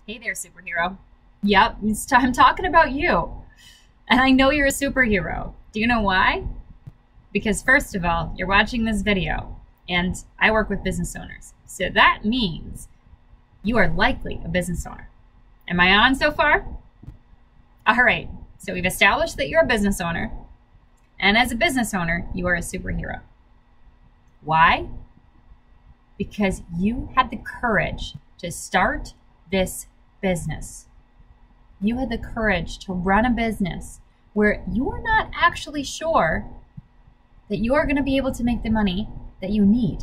Hey there, superhero. Yep, I'm talking about you. And I know you're a superhero. Do you know why? Because first of all, you're watching this video, and I work with business owners. So that means you are likely a business owner. Am I on so far? All right, so we've established that you're a business owner, and as a business owner, you are a superhero. Why? Because you had the courage to start this business. You had the courage to run a business where you are not actually sure that you are going to be able to make the money that you need.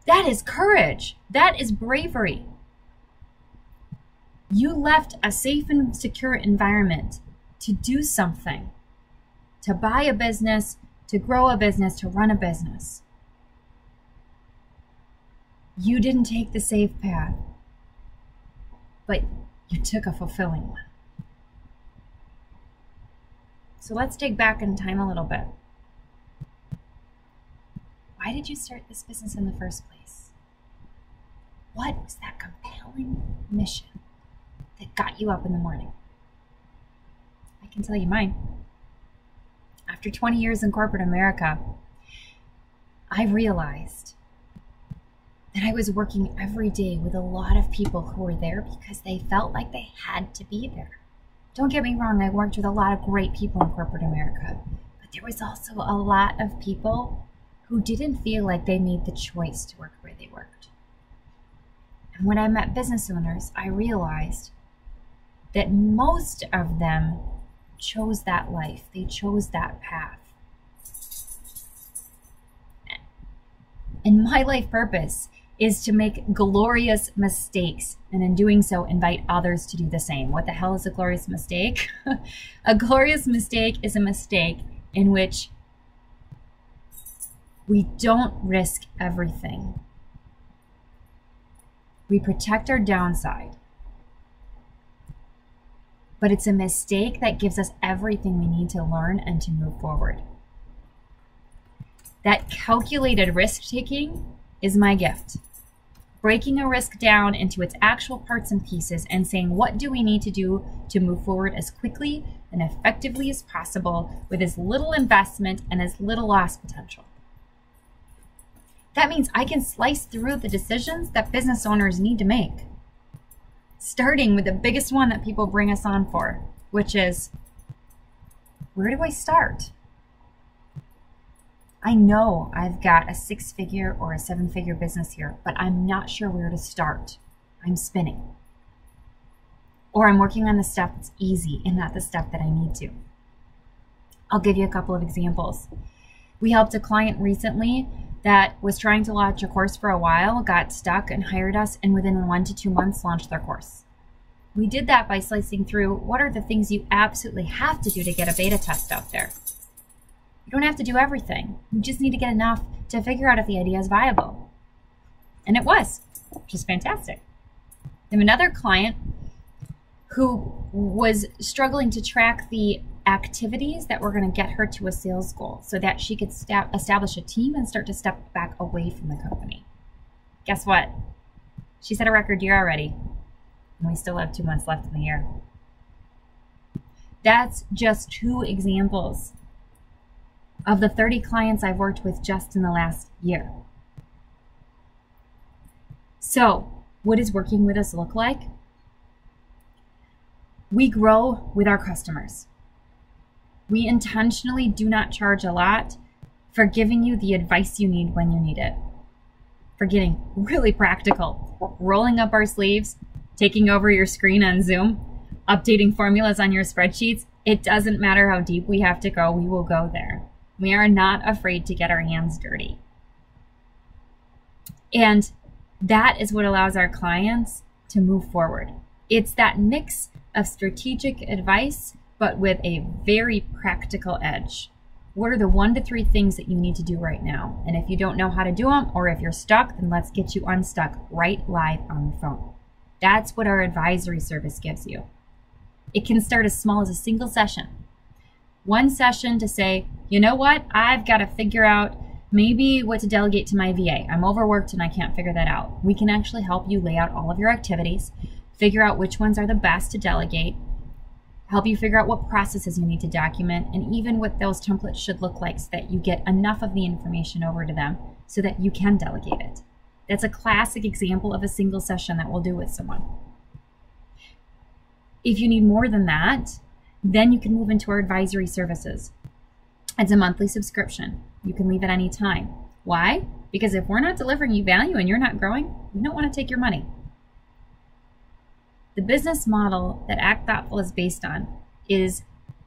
That is courage. That is bravery. You left a safe and secure environment to do something, to buy a business, to grow a business, to run a business. You didn't take the safe path, but you took a fulfilling one. So let's dig back in time a little bit. Why did you start this business in the first place? What was that compelling mission that got you up in the morning? I can tell you mine. After 20 years in corporate America, I realized that I was working every day with a lot of people who were there because they felt like they had to be there. Don't get me wrong, I worked with a lot of great people in corporate America, but there was also a lot of people who didn't feel like they made the choice to work where they worked. And when I met business owners, I realized that most of them chose that life. They chose that path. And my life purpose is to make glorious mistakes, and in doing so, invite others to do the same. What the hell is a glorious mistake? A glorious mistake is a mistake in which we don't risk everything. We protect our downside. But it's a mistake that gives us everything we need to learn and to move forward. That calculated risk-taking is my gift. Breaking a risk down into its actual parts and pieces and saying, what do we need to do to move forward as quickly and effectively as possible with as little investment and as little loss potential? That means I can slice through the decisions that business owners need to make, starting with the biggest one that people bring us on for, which is, where do I start? I know I've got a 6-figure or a 7-figure business here, but I'm not sure where to start. I'm spinning. Or I'm working on the stuff that's easy and not the stuff that I need to. I'll give you a couple of examples. We helped a client recently that was trying to launch a course for a while, got stuck and hired us, and within 1 to 2 months launched their course. We did that by slicing through what are the things you absolutely have to do to get a beta test out there. You don't have to do everything. You just need to get enough to figure out if the idea is viable. And it was, which is fantastic. I have another client who was struggling to track the activities that were going to get her to a sales goal so that she could establish a team and start to step back away from the company. Guess what? She set a record year already, and we still have 2 months left in the year. That's just 2 examples of the 30 clients I've worked with just in the last year. So, what does working with us look like? We grow with our customers. We intentionally do not charge a lot for giving you the advice you need when you need it. For getting really practical, rolling up our sleeves, taking over your screen on Zoom, updating formulas on your spreadsheets. It doesn't matter how deep we have to go, we will go there. We are not afraid to get our hands dirty. And that is what allows our clients to move forward. It's that mix of strategic advice, but with a very practical edge. What are the 1 to 3 things that you need to do right now? And if you don't know how to do them, or if you're stuck, then let's get you unstuck right live on the phone. That's what our advisory service gives you. It can start as small as a single session. One session to say, you know what, I've got to figure out Maybe what to delegate to my VA. I'm overworked and I can't figure that out. We can actually help you lay out all of your activities, figure out which ones are the best to delegate, help you figure out what processes you need to document, and even what those templates should look like so that you get enough of the information over to them so that you can delegate it. That's a classic example of a single session that we'll do with someone. If you need more than that, then you can move into our advisory services. It's a monthly subscription. You can leave at any time. Why? Because if we're not delivering you value and you're not growing, we don't want to take your money. The business model that Act Thoughtful is based on is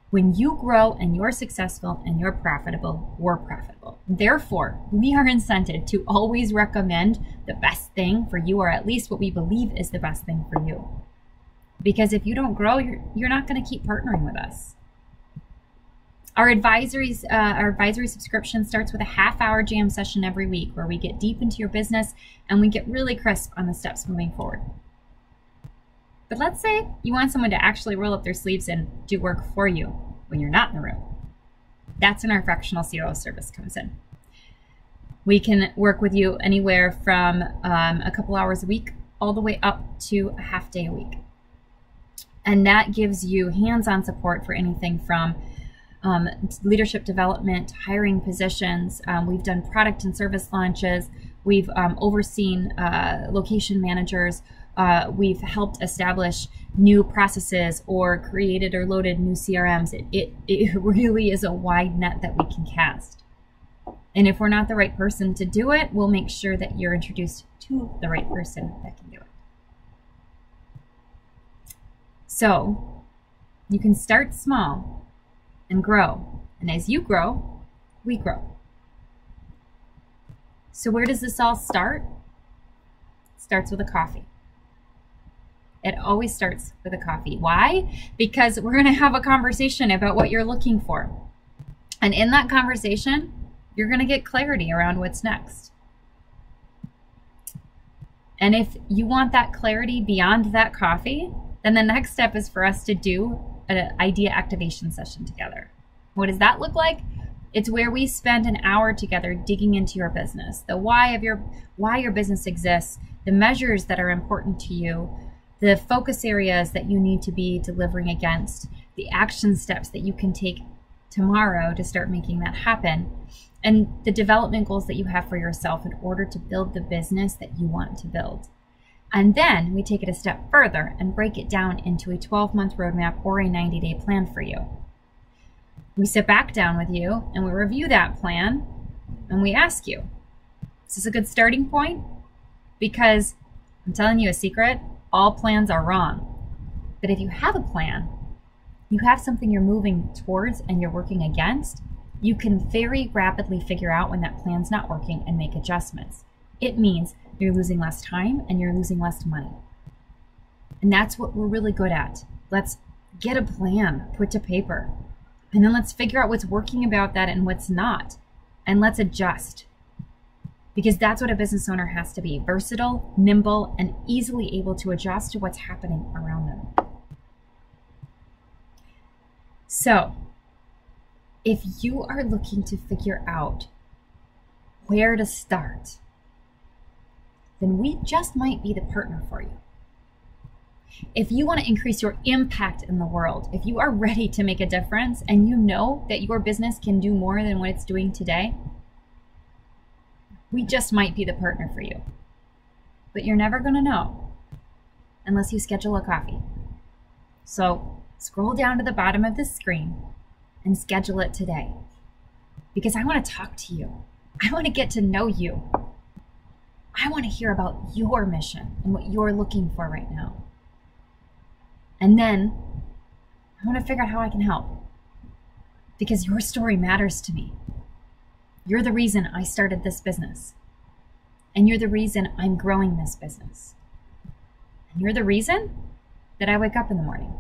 when you grow and you're successful and you're profitable, we're profitable. Therefore, we are incented to always recommend the best thing for you, or at least what we believe is the best thing for you. Because if you don't grow, you're not going to keep partnering with us. Our advisory subscription starts with a half-hour jam session every week where we get deep into your business and we get really crisp on the steps moving forward. But let's say you want someone to actually roll up their sleeves and do work for you when you're not in the room. That's when our Fractional COO service comes in. We can work with you anywhere from a couple hours a week all the way up to a half day a week. And that gives you hands-on support for anything from leadership development, hiring positions. We've done product and service launches. We've overseen location managers. We've helped establish new processes or created or loaded new CRMs. It really is a wide net that we can cast. And if we're not the right person to do it, we'll make sure that you're introduced to the right person that can do it. So you can start small and grow. And as you grow, we grow. So where does this all start? It starts with a coffee. It always starts with a coffee. Why? Because we're going to have a conversation about what you're looking for. And in that conversation, you're going to get clarity around what's next. And if you want that clarity beyond that coffee, then the next step is for us to do an idea activation session together. What does that look like? It's where we spend an hour together digging into your business, the why your business exists, the measures that are important to you, the focus areas that you need to be delivering against, the action steps that you can take tomorrow to start making that happen, and the development goals that you have for yourself in order to build the business that you want to build. And then we take it a step further and break it down into a 12-month roadmap or a 90-day plan for you. We sit back down with you and we review that plan and we ask you, is this a good starting point? Because I'm telling you a secret, all plans are wrong. But if you have a plan, you have something you're moving towards and you're working against, you can very rapidly figure out when that plan's not working and make adjustments. It means you're losing less time and you're losing less money. And that's what we're really good at. Let's get a plan put to paper. And then let's figure out what's working about that and what's not. And let's adjust. Because that's what a business owner has to be: versatile, nimble, and easily able to adjust to what's happening around them. So, if you are looking to figure out where to start, then we just might be the partner for you. If you want to increase your impact in the world, if you are ready to make a difference and you know that your business can do more than what it's doing today, we just might be the partner for you. But you're never going to know unless you schedule a coffee. So scroll down to the bottom of the screen and schedule it today. Because I want to talk to you. I want to get to know you. I want to hear about your mission and what you're looking for right now. And then I want to figure out how I can help. Because your story matters to me. You're the reason I started this business. And you're the reason I'm growing this business. And you're the reason that I wake up in the morning.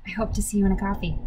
I hope to see you in a coffee.